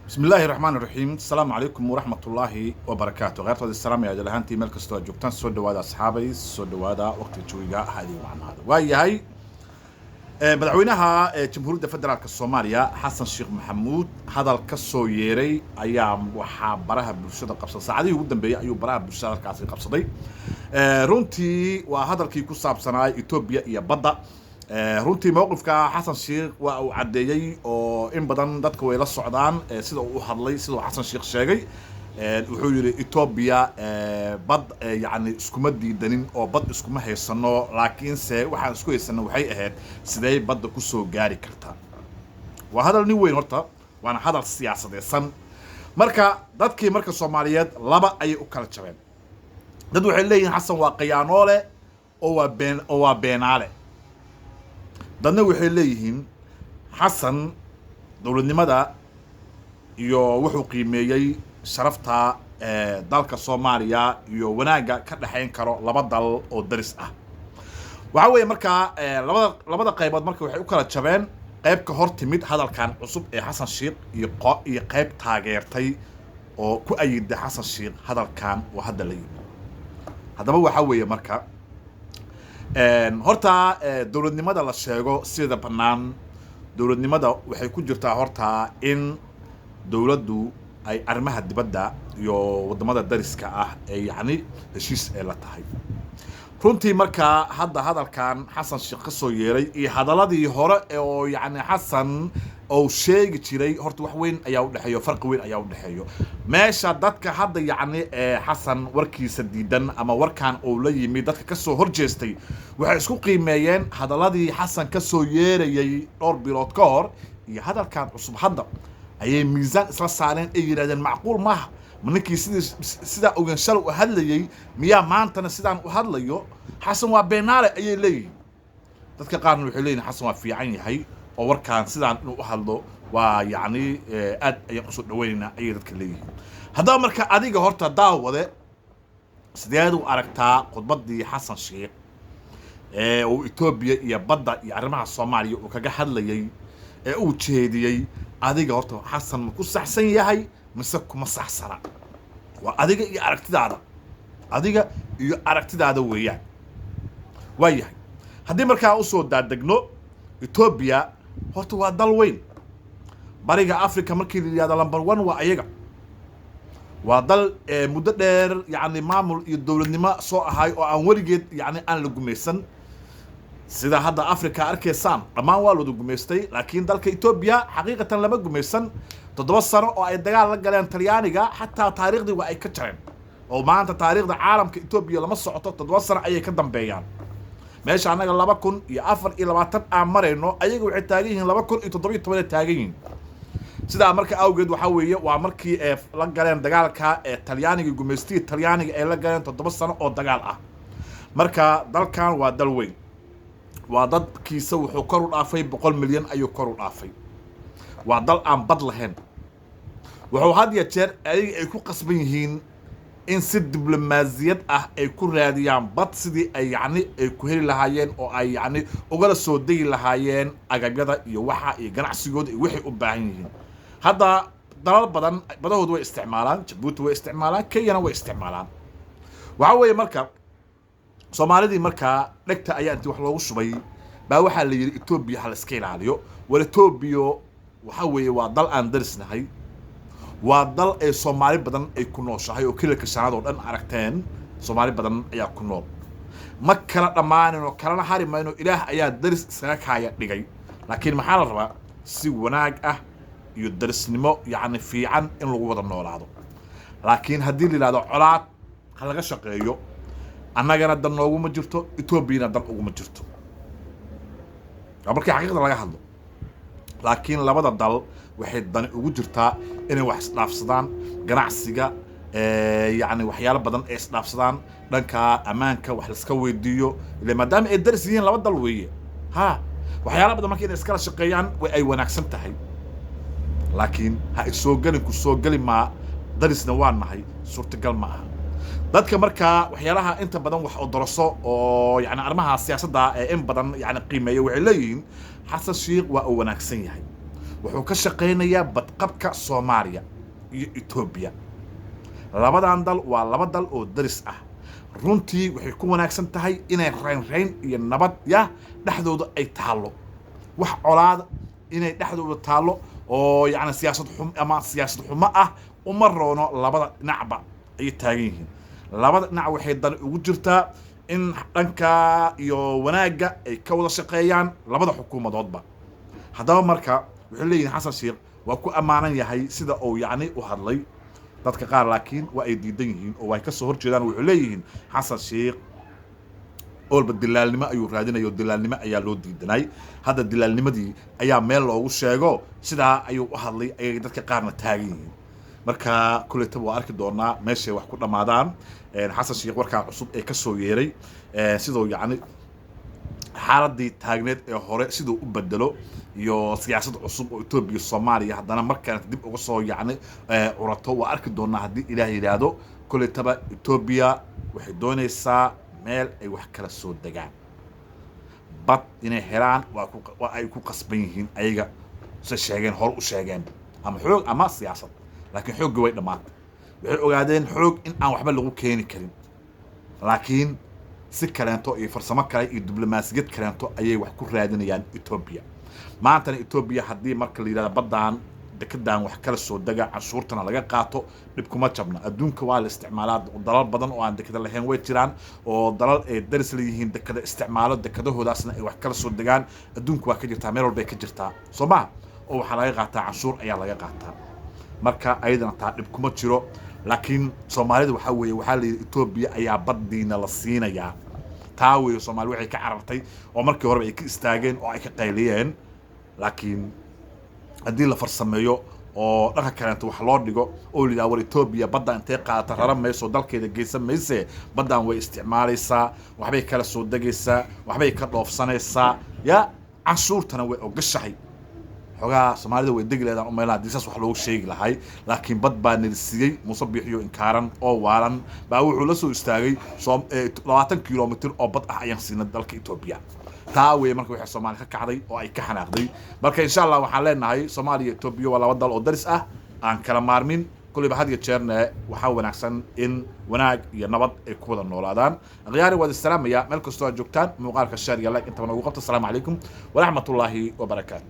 بسم الله الرحمن الرحيم. السلام عليكم ورحمة الله وبركاته. غير هذا السلام يا جلهانتي ملك استوى جوكتان سود هذا أصحابي سود هذا وقت الجويقة هذه معنا هذا وهي هاي مدعوينها جمهورية فدرالك الصومالية حسن الشيخ محمود هذا الكسو يري أيام وحبرها بالشدة قبصة سعدي ودن بي أيو برها بالشدة كاسي قبصة runtii waa hadalkii ku saabsanaa Ethiopia iyo badda runtii mowqifka Xasan Sheikh waa uu cadeeyay oo in badan dadku way la socdaan sida uu hadlay sida Xasan Sheikh sheegay wuxuu yiri Ethiopia bad yani iskuma diidanin oo bad iskuma haysano laakiin se waxaan isku haysano waxay ahayd sidee badda ku soo gaari kartaa waa hadal nin weyn horta waana hadal siyaasadeedsan marka dadkii marka Soomaaliyeed laba ay u kala jabeen dad waxay leeyihiin Xasan waa qiyaanoole oo waa beenaale dadna waxay leeyihiin Xasan dawladnimada iyo wuxuu qiimeeyay sharafta dalka Soomaaliya iyo wanaaga ka dhaxayn karo laba dal oo daris ah waxa weeye marka labada qaybood marka waxay u kala jabeen qayb ka hor timid hadalkan cusub ee Xasan Sheikh iyo qayb taageertay oo ku ayida Xasan Sheikh hadalkan oo hadda la yimid haddaba waxa weeye marka horta dawladnimada la sheego sida banaan dawladnimada waxay ku jirtaa horta in dawladdu ay arrimaha dibadda iyo wadamada dariska ah ee yani heshiis ay la tahay runtii marka hadda hadalkan Xasan Sheikh ka soo yeeray iyo hadaladii hore oo yani Xasan oo sheegi jiray horta wax weyn ayaa u dhaxeeyo farqi weyn ayaa u dhaxeeyo meesha dadka hadda yani Xasan warkiisa diidan ama warkan oo la yimid dadka ka soo horjeestay waxay isku qiimeeyeen hadaladii Xasan ka soo yeerayay dhowr bilood ka hor iyo hadalkan cusub hadda ayay miisaan isla saareen ay yiraahdeen macquul maaha ninkii sida ogaan shal u hadlayay miyaa maantana sidaan u hadlayo Xasan waa beenaale ayay leeyihiin dadka qaarna waxay leeyihiin Xasan waa fiican yahay oo warkaan sidaan inuu u hadlo waa yani aad ayaan usoo dhaweynaa ayay dadka leeyihiin haddaba marka adiga horta daawade sideed u aragtaa khudbadii Xasan Sheikh oo Ethiopia iyo badda iyo arrimaha Soomaaliya uu kaga hadlayay uu jeediyay adiga horta Xasan ma ku saxsan yahay mise kuma saxsana waa adiga iyo aragtidaada weeyaan waayahay haddii markaa usoo daadegno Ethiopia horta waa dal weyn bariga Afrika markii la yiraahdo number 1 waa ayaga waa dal muddo dheer yani maamul iyo dawladnimo soo ahay oo aan warigeed yani aan la gumaysan sida hadda Afrika arkaysaan dhamaan waa loo gumaystay laakiin dalka Ethiopia xaqiiqatan lama gumaysan 7 sano oo ay dagaal la galeen Talyaaniga xataa taariikhdii waa ay ka jareen oo maanta taariikhda caalamka Ethiopia lama socoto 7 sano ayay ka dambeeyaan meesha anaga 2024 aan marayno ayaga waxay taagan yihiin 2017 taagan yihiin sida marka awgeed waxa weeye waa markii la galeen dagaalka Talyaaniga gumaystay Talyaaniga ay la galeen 7 sano oo dagaal ah marka dalkan waa dal weyn waa dadkiisa wuxuu kor u dhaafay 100 milyan ayuu kor u dhaafay waa dal aan bad lahayn wuxuu had iyo jeer ay ku qasban yihiin in si diblomaasiyad ah ay ku raadiyaan bad sidii ay yani ay ku heli lahaayeen oo ay yani uga soo degi lahaayeen agabyada iyo waxa ay ganacsigooda iyo wixii u baahan yihiin hadda dalal badan badahoodu way isticmaalaan Djibouti way isticmaalaan Kenya way isticmaalaan waxa weeye marka Soomaalidii marka dhagta ayaa intii wax loogu shubay baa waxa la yiri Ethiopia hal iska ilaaliyo wala Ethiopia waxa weeye waa dal aan darisnahay waa dal ay Soomaali badan ay ku nooshahay oo kiilka shanaad oo dhan aragteen Soomaali badan ayaa ku nool ma kala dhamaanin oo kala harimayno Ilaah ayaa daris isaga kaaya dhigay laakiin maxaa la rabaa si wanaag ah iyo darisnimo yani fiican in lagu wada noolaado laakiin haddii la yiraahdo colaad ha laga shaqeeyo annagana dan nooguma jirto Ethiopia dan uguma jirto markii xaqiiqda laga hadlo laakiin labada dal waxay dan ugu jirtaa inay wax isdhaafsadaan ganacsiga yani waxyaalo badan ay isdhaafsadaan dhanka amaanka wax la iska weydiiyo ilaa maadaama ay daris yihiin laba dal weeye waxyaalo badan markii ay iskala shaqeeyaan way ay wanaagsan tahay laakiin ha isoo galin ku soo gali ma darisna waan nahay suurtagal ma aha dadka markaa waxyaalaha inta badan wax u daraso oo yani arrimaha siyaasadda in badan yani qiimeeyo waxay leeyihiin Xasan Sheikh waa uu wanaagsan yahay wuxuu ka shaqaynayaa badqabka Soomaaliya iyo Ethiopia labadan dal waa laba dal oo daris ah runtii waxay ku wanaagsan tahay inay rayn iyo nabad ya dhaxdooda ay taalo wax colaad inay dhaxdooda taalo oo yani siyaasad xumo ah uma roono labada dhinacba ay taagan yihiin labada dhinac waxay dan ugu jirtaa in dhanka iyo wanaaga ay ka wada shaqeeyaan labada xukuumadoodba haddaba marka wuxuu leeyahay Xasan Sheekh waa ku amaanan yahay sida uu yani u hadlay dadka qaar laakiin waa ay diidan yihiin oo way ka soo horjeedaan wuxuu leeyahay Xasan Sheekh أول بدلال نما أيو رادين أيو دلال نما أيا لود ديناي هذا دلال نما دي أيا ميل أو شيء سدا أيو أهلي أي دتك قارن تاجين مركا كل تبغى أركض دورنا ماشي وحكونا مادام حسن شيخ وركا عصب أي كسو يري سيدو يعني حالدي تاجنت هوري سيدو بدلو يو سياسة عصب وإثيوبيا الصومالية هذا مركا تدب قصو يعني ورطو وأركض دورنا هدي إلهي لهذا كل تبغى إثيوبيا وحدون الساعة meel ay wax kala soo dagaan bad inay helaan waa ay ku qasban yihiin ayaga soo sheegeen hor u sheegeen ama xoog ama siyaasad laakiin xoog way dhamaatay waxay ogaadeen xoog in aan waxba lagu keeni karin laakiin si kaleento iyo farsamo kale iyo diblomaasiyad kaleento ayay wax ku raadinayaan Ethiopia maanta Ethiopia haddii marka la yiraahdo badan dekedaan wax kala soo daga cashuurtana laga qaato dib kuma jabna adduunka waa la isticmaalaa dalal badan oo aan dekada lahayn way jiraan oo dalal ay daris leeyihiin dekada isticmaalo dekadahoodaasna ay wax kala soo dagaan adduunka waa ka jirtaa meel walba ay ka jirtaa Soomaa oo waxa laga qaataa cashuur ayaa laga qaataa marka ayadana taa dib kuma jiro laakiin Soomaalida waxa weeye waxa la Ethiopia ayaa baddiina la siinayaa taa weeye Soomaali waxay ka carartay oo markii hore ay ka istaageen oo ay ka qayliyeen laakiin haddii la farsameeyo oo dhanka kaleeto wax loo dhigo oo lidaa war Ethiopia badda intee qaata raran mayso dalkeeda geysan mayse baddan way isticmaalaysaa waxbay kala soo dagaysaa waxbay ka dhoofsanaysaa ya cashuurtana way ogashahay xogaa Soomaalida way degi leedaan u meelaha diisas wax loogu sheegi lahay laakiin bad baa nilsiyay musabixiyo inkaaran oo waalan baa wuxuu la soo istaagay 20 kilomitir oo bad ah ayaan siinay dalka Ethiopia تاوي مركو وحي الصومالي كعدي أو أي كحناقدي مركو إن شاء الله وحلينا هاي صوماليا توبيو ولا بدل أو درس عن كلام مارمين كل بحد يتشارنا وحاول أحسن إن وناج ينبض كود النولادان غياري وهذا السلام يا ملك استوى جوكتان مقالك الشاري لايك أنت من السلام عليكم ورحمة الله وبركاته.